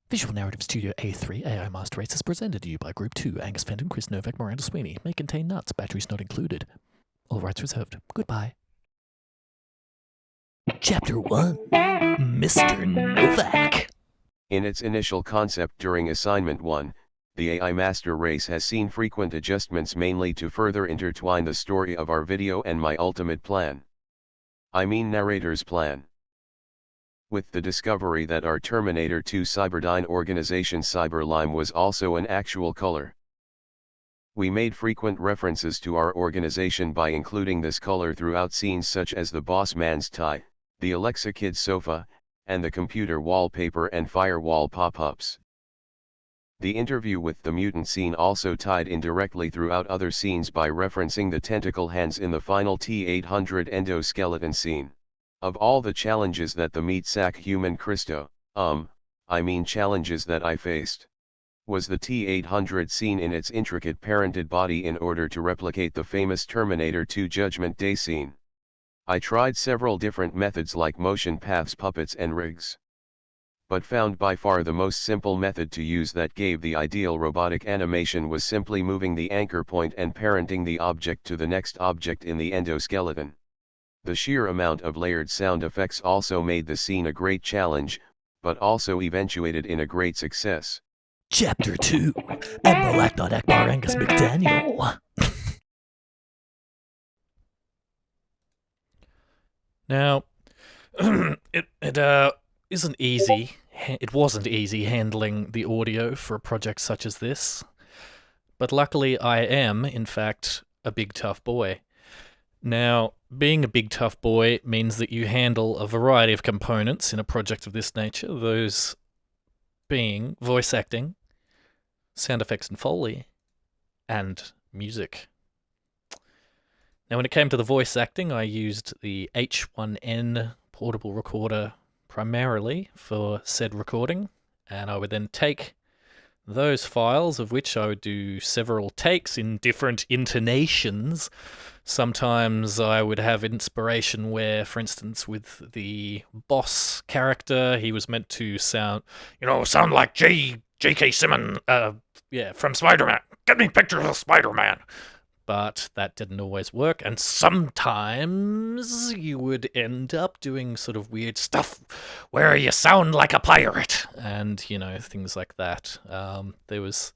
Visual Narrative Studio A3 AI Master Race is presented to you by Group 2, Angus Fenton, Chris Novak, Miranda Sweeney. May contain nuts, batteries not included. All rights reserved. Goodbye. Chapter 1, Mr. Novak. In its initial concept during Assignment 1, the AI Master Race has seen frequent adjustments mainly to further intertwine the story of our video and my ultimate plan. I mean narrator's plan. With the discovery that our Terminator 2 Cyberdyne organization Cyberlime was also an actual color. We made frequent references to our organization by including this color throughout scenes such as the boss man's tie, the Alexa Kid sofa, and the computer wallpaper and firewall pop-ups. The interview with the mutant scene also tied in directly throughout other scenes by referencing the tentacle hands in the final T-800 endoskeleton scene. Of all the challenges that the meat sack human challenges that I faced, was the T-800 scene in its intricate parented body in order to replicate the famous Terminator 2 Judgment Day scene. I tried several different methods like motion paths, puppets and rigs, but found by far the most simple method to use that gave the ideal robotic animation was simply moving the anchor point and parenting the object to the next object in the endoskeleton. The sheer amount of layered sound effects also made the scene a great challenge, but also eventuated in a great success. Chapter 2, Admiral Akbar Angus McDaniel. Now, it isn't easy. It wasn't easy handling the audio for a project such as this, but luckily I am, in fact, a big tough boy. Now, being a big tough boy means that you handle a variety of components in a project of this nature, those being voice acting, sound effects and Foley, and music. Now, when it came to the voice acting, I used the H1N portable recorder primarily for said recording, and I would then take those files, of which I would do several takes in different intonations. Sometimes I would have inspiration where, for instance, with the boss character, he was meant to sound like J.K. Simmons, from Spider-Man. Get me pictures of Spider-Man. But that didn't always work, and sometimes you would end up doing sort of weird stuff where you sound like a pirate, and, things like that. You've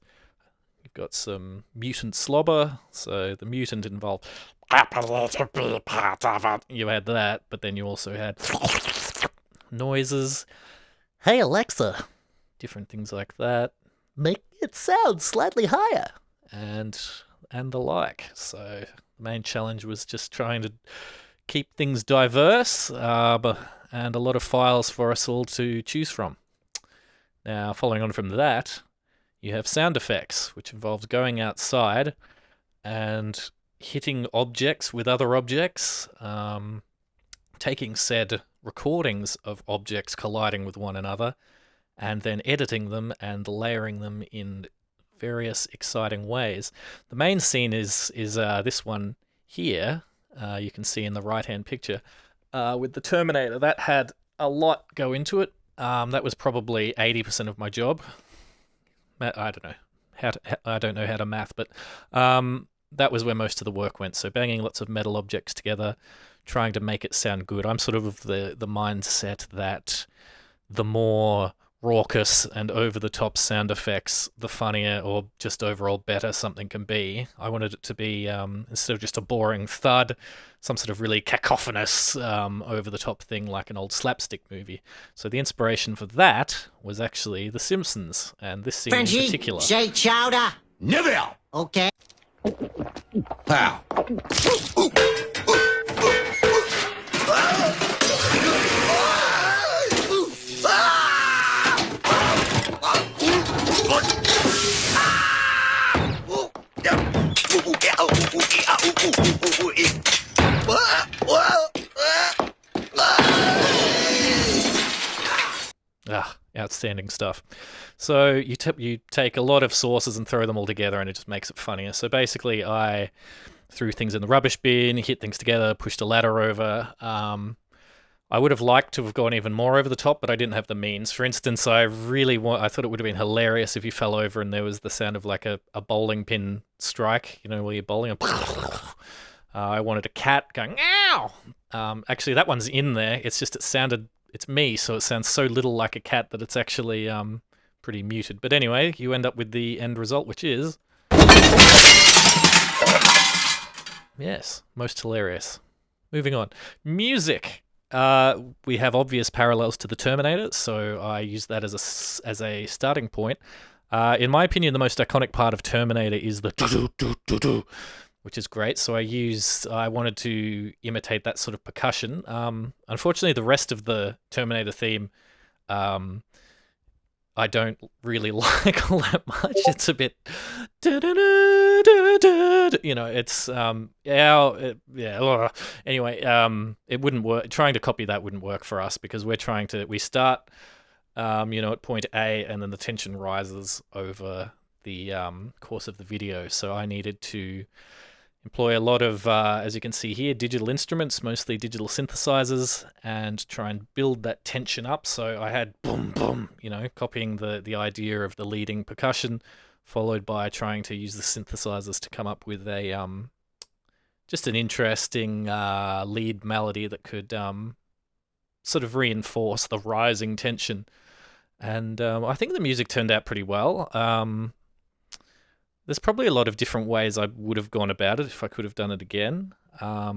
got some mutant slobber, so the mutant involved you had that, but then you also had noises. Hey Alexa, different things like that. Make it sound slightly higher, and the like. So the main challenge was just trying to keep things diverse, and a lot of files for us all to choose from. Now, following on from that, you have sound effects, which involves going outside and hitting objects with other objects, taking said recordings of objects colliding with one another, and then editing them and layering them in various exciting ways. The main scene is this one here. You can see in the right-hand picture with the Terminator. That had a lot go into it. That was probably 80% of my job. I don't know how to math, but that was where most of the work went. So banging lots of metal objects together, trying to make it sound good. I'm sort of the mindset that the more raucous and over-the-top sound effects, the funnier or just overall better something can be. I wanted it to be, instead of just a boring thud, some sort of really cacophonous, over-the-top thing like an old slapstick movie. So the inspiration for that was actually The Simpsons, and this scene Frenchie, in particular. say chowder. Neville! Okay. Pow. Outstanding stuff. So you take a lot of sources and throw them all together, and it just makes it funnier. So basically, I threw things in the rubbish bin, hit things together, pushed a ladder over. I would have liked to have gone even more over the top, but I didn't have the means. For instance, I thought it would have been hilarious if you fell over and there was the sound of like a bowling pin strike, where you're bowling. I wanted a cat going, ow! Actually, that one's in there. It's just it's me, so it sounds so little like a cat that it's actually pretty muted. But anyway, you end up with the end result, which is... Yes, most hilarious. Moving on. Music. We have obvious parallels to the Terminator, so I use that as a starting point. In my opinion, the most iconic part of Terminator is the do-do-do-do-do, which is great. So I wanted to imitate that sort of percussion. Unfortunately, the rest of the Terminator theme, I don't really like all that much. It's a bit, it's Anyway, it wouldn't work. Trying to copy that wouldn't work for us because we start, at point A, and then the tension rises over the course of the video. So I needed to employ a lot of, as you can see here, digital instruments, mostly digital synthesizers, and try and build that tension up. So I had boom, boom, copying the idea of the leading percussion, followed by trying to use the synthesizers to come up with a just an interesting lead melody that could sort of reinforce the rising tension. And I think the music turned out pretty well. There's probably a lot of different ways I would have gone about it if I could have done it again. I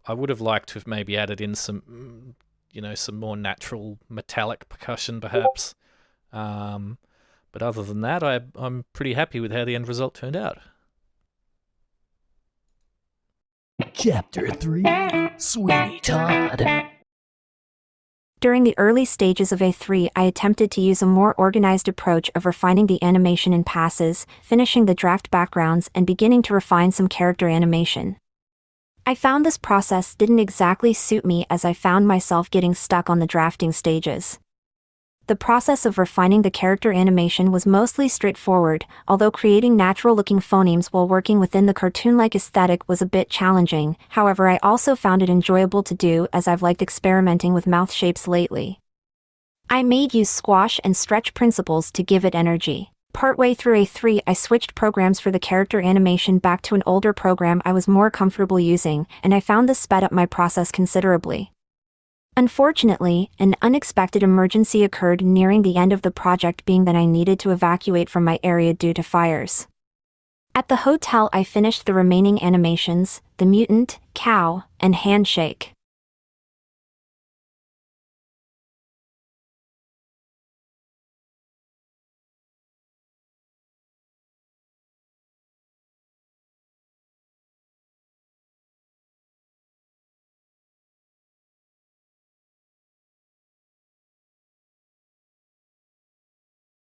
would have liked to have maybe added in some more natural metallic percussion, perhaps. But other than that, I'm pretty happy with how the end result turned out. Chapter 3, Sweeney Todd. During the early stages of A3, I attempted to use a more organized approach of refining the animation in passes, finishing the draft backgrounds, and beginning to refine some character animation. I found this process didn't exactly suit me as I found myself getting stuck on the drafting stages. The process of refining the character animation was mostly straightforward, although creating natural-looking phonemes while working within the cartoon-like aesthetic was a bit challenging. However, I also found it enjoyable to do as I've liked experimenting with mouth shapes lately. I made use squash and stretch principles to give it energy. Partway through A3, I switched programs for the character animation back to an older program I was more comfortable using, and I found this sped up my process considerably. Unfortunately, an unexpected emergency occurred nearing the end of the project, being that I needed to evacuate from my area due to fires. At the hotel, I finished the remaining animations, the mutant, cow, and handshake.